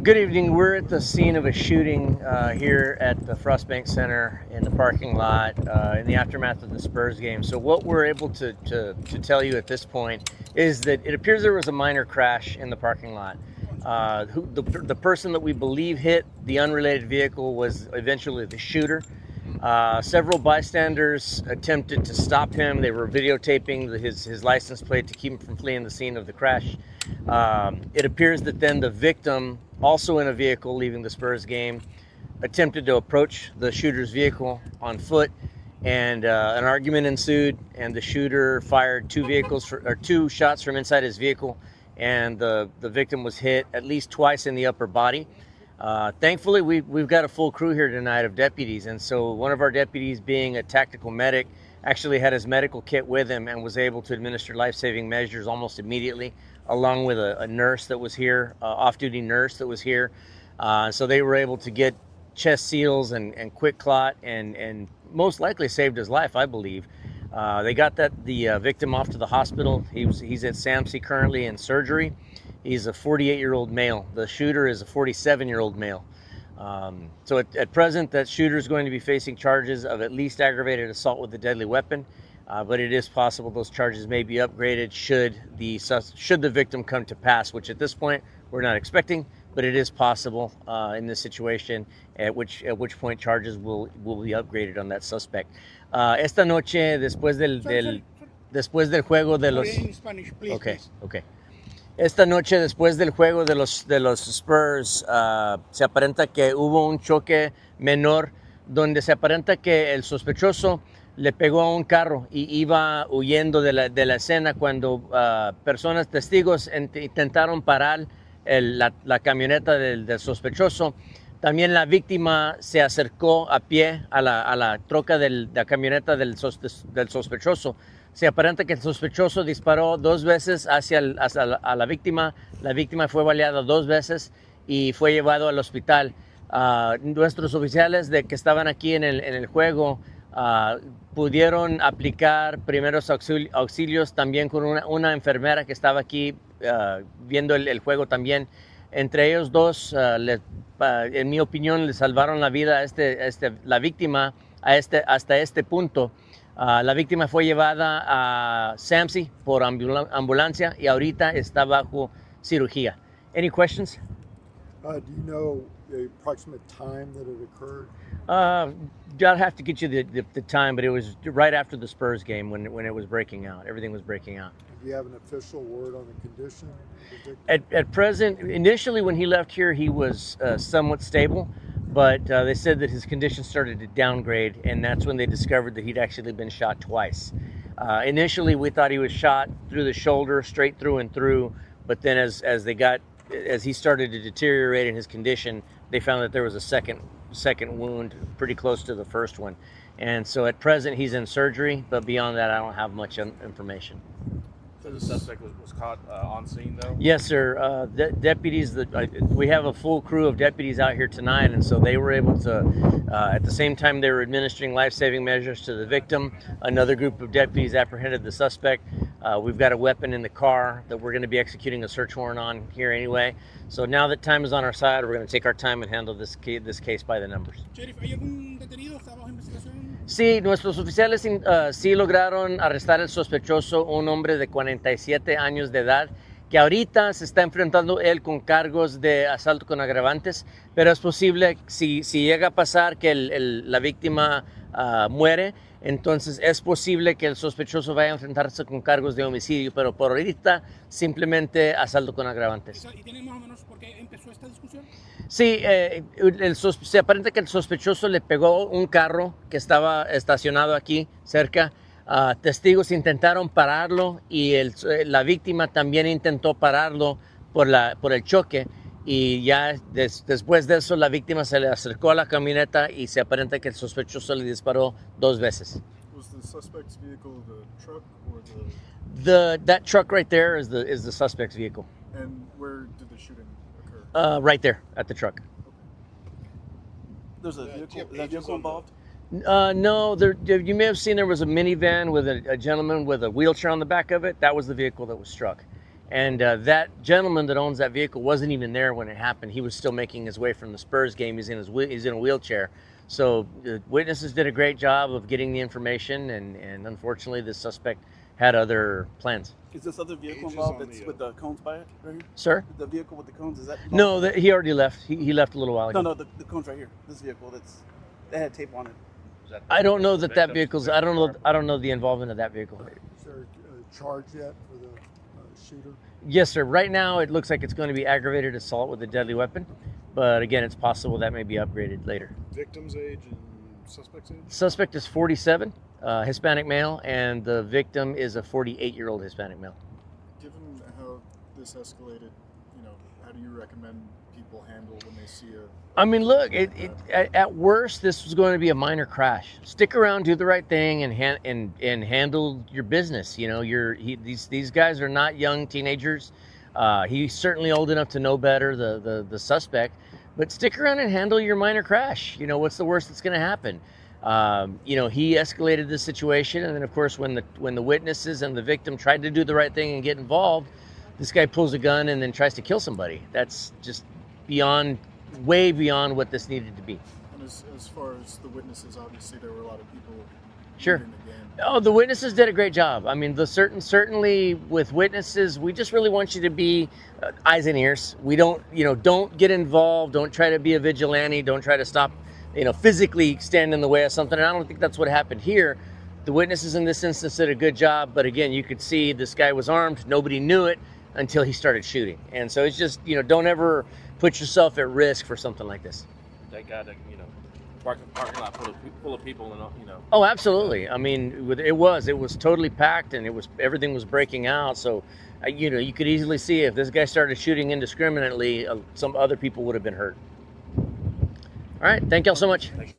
Good evening. We're at the scene of a shooting here at the Frostbank Center in the parking lot in the aftermath of the Spurs game. So what we're able to tell you at this point is that it appears there was a minor crash in the parking lot. The person that we believe hit the unrelated vehicle was eventually the shooter. Several bystanders attempted to stop him. They were videotaping his license plate to keep him from fleeing the scene of the crash. It appears that then the victim, also in a vehicle leaving the Spurs game, attempted to approach the shooter's vehicle on foot, and an argument ensued, and the shooter fired two shots from inside his vehicle, and the victim was hit at least twice in the upper body. Thankfully, we've got a full crew here tonight of deputies, and so one of our deputies, being a tactical medic, actually had his medical kit with him and was able to administer life-saving measures almost immediately, along with a nurse that was here, off-duty nurse that was here. So they were able to get chest seals and quick clot, and most likely saved his life, I believe. They got the victim off to the hospital. He's at SAMC currently in surgery. He's a 48-year-old male. The shooter is a 47-year-old male. So at present, that shooter is going to be facing charges of at least aggravated assault with a deadly weapon. But it is possible those charges may be upgraded should the victim come to pass, which at this point we're not expecting, but it is possible in this situation, at which point charges will be upgraded on that suspect. Esta noche, después del juego de los... Spanish, please, Okay, please. okay. Esta noche, después del juego de los Spurs, se aparenta que hubo un choque menor donde se aparenta que el sospechoso le pegó a un carro y iba huyendo de la escena cuando personas, testigos, intentaron parar la camioneta del sospechoso. También la víctima se acercó a pie a la troca de la camioneta del sospechoso. Se aparenta que el sospechoso disparó 2 veces hacia la víctima. La víctima fue baleada 2 veces y fue llevado al hospital. Nuestros oficiales que estaban aquí en el juego pudieron aplicar primeros auxilios también con una enfermera que estaba aquí viendo el juego también. Entre ellos dos, en mi opinión, le salvaron la vida a la víctima hasta este punto. La víctima fue llevada a SAMC por ambulancia y ahorita está bajo cirugía. Any questions? Do you know the approximate time that it occurred? I'll have to get you the time, but it was right after the Spurs game when it was breaking out. Everything was breaking out. Do you have an official word on the condition of the victim? At present, initially when he left here, he was somewhat stable, but they said that his condition started to downgrade, and that's when they discovered that he'd actually been shot twice. Initially, we thought he was shot through the shoulder, straight through and through, but then as he started to deteriorate in his condition, they found that there was a second wound pretty close to the first one. And so at present, he's in surgery, but beyond that, I don't have much information. So the suspect was caught on scene, though? Yes, sir. Deputies, we have a full crew of deputies out here tonight, and so they were able to, at the same time they were administering life-saving measures to the victim, another group of deputies apprehended the suspect. We've got a weapon in the car that we're going to be executing a search warrant on here anyway. So now that time is on our side, we're going to take our time and handle this case by the numbers. Sheriff, ¿hay algún detenido? ¿Está bajo investigación? Sí, nuestros oficiales sí lograron arrestar al sospechoso, un hombre de 47 años de edad, que ahorita se está enfrentando él con cargos de asalto con agravantes, pero es posible, si llega a pasar que la víctima muere, entonces es posible que el sospechoso vaya a enfrentarse con cargos de homicidio, pero por ahorita simplemente asalto con agravantes. ¿Y tienen más o menos por qué empezó esta discusión? Sí, se aparenta que el sospechoso le pegó un carro que estaba estacionado aquí cerca. Testigos intentaron pararlo y la víctima también intentó pararlo por el choque. Y ya después de eso la víctima se le acercó a la camioneta y se aparenta que el sospechoso le disparó 2 veces. Was the suspect's vehicle the truck or That truck right there is the suspect's vehicle. And where did the shooting occur? Right there at the truck. There's a vehicle. Is that vehicle involved? No, you may have seen there was a minivan with a gentleman with a wheelchair on the back of it. That was the vehicle that was struck. And that gentleman that owns that vehicle wasn't even there when it happened. He was still making his way from the Spurs game. He's in a wheelchair. So the witnesses did a great job of getting the information, and unfortunately the suspect had other plans. Is this other vehicle Ages involved on that's the, with the cones by it right here? Sir? The vehicle with the cones, is that involved? No, he already left. He left a little while ago. No, the cones right here. This vehicle that had tape on it. Was that I don't know that victim- vehicle's. I don't know the involvement of that vehicle. Is there a charge yet for the shooter? Yes, sir. Right now, it looks like it's going to be aggravated assault with a deadly weapon, but again, it's possible that may be upgraded later. Victim's age and suspect's age? Suspect is 47, Hispanic male, and the victim is a 48-year-old Hispanic male. Given how this escalated, how do you recommend people handle when they see a... I mean, look, at worst, this was going to be a minor crash. Stick around, do the right thing, and handle your business. These guys are not young teenagers. He's certainly old enough to know better, the suspect. But stick around and handle your minor crash. What's the worst that's going to happen? He escalated the situation, and then of course, when the witnesses and the victim tried to do the right thing and get involved, this guy pulls a gun and then tries to kill somebody. That's just way beyond what this needed to be. And as far as the witnesses, obviously there were a lot of people Sure. in the game. Oh, the witnesses did a great job. I mean, certainly with witnesses, we just really want you to be eyes and ears. We don't get involved. Don't try to be a vigilante. Don't try to stop, physically stand in the way of something. And I don't think that's what happened here. The witnesses in this instance did a good job. But again, you could see this guy was armed. Nobody knew it until he started shooting. And so it's just, don't ever put yourself at risk for something like this. That guy that parking lot full of people and Oh, absolutely. I mean, it was totally packed, and everything was breaking out. So, you could easily see if this guy started shooting indiscriminately, some other people would have been hurt. All right. Thank y'all so much. Thank you.